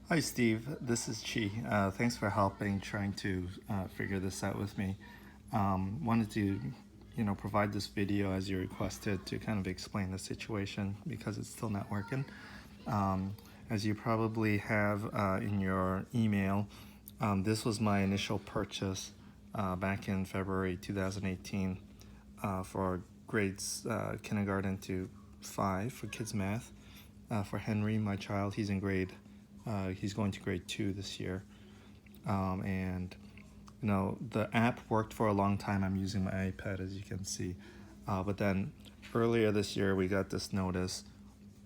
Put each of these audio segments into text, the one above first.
Hi Steve, this is Chi. Thanks for helping trying to figure this out with me. Wanted to, provide this video as you requested to kind of explain the situation because it's still not working. As you probably have in your email, this was my initial purchase back in February 2018 for grades kindergarten to 5 for kids math. For Henry, my child, he's going to grade 2 this year. And the app worked for a long time. I'm using my iPad, as you can see. But then earlier this year, we got this notice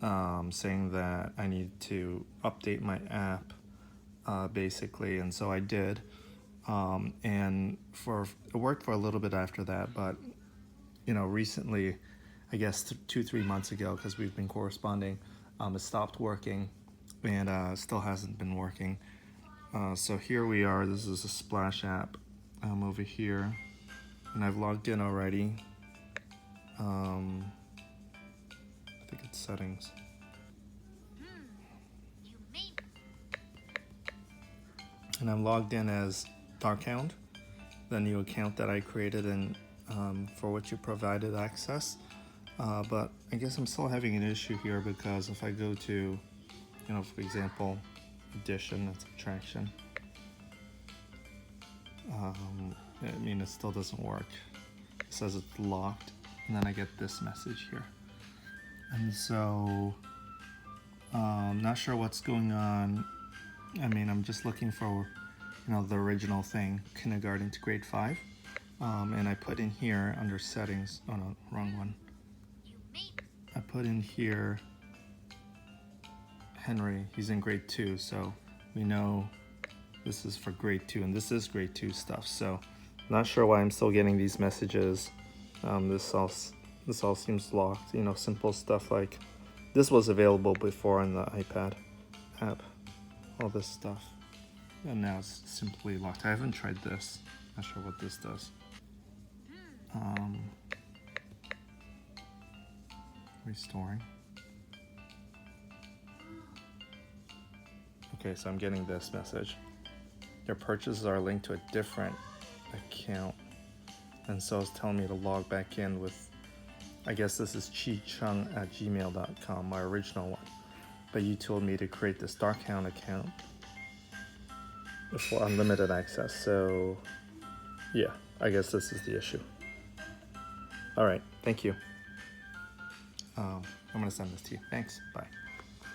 saying that I need to update my app, basically. And so I did. And it worked for a little bit after that. But, recently, I guess 2-3 months ago, because we've been corresponding, it stopped working and still hasn't been working. So here we are. This is a Splash app over here, and I've logged in already. I think it's settings. And I'm logged in as Darkhound, the new account that I created and for which you provided access. But I guess I'm still having an issue here because if I go to, for example, addition and subtraction, it still doesn't work. It says it's locked, and then I get this message here. And so, not sure what's going on. I'm just looking for, the original thing, kindergarten to grade 5. And I put in here under settings, oh no, wrong one. I put in here Henry, he's in grade 2, so we know this is for grade 2, and this is grade 2 stuff. So not sure why I'm still getting these messages. This all seems locked. Simple stuff like this was available before on the iPad app, all this stuff, and now it's simply locked. I haven't tried this. Not sure what this does. Restoring. Okay, so I'm getting this message. Your purchases are linked to a different account. And so it's telling me to log back in with, I guess this is chichung@gmail.com, my original one. But you told me to create this Darkhound account for unlimited access. So yeah, I guess this is the issue. All right, thank you. I'm gonna send this to you. Thanks, bye.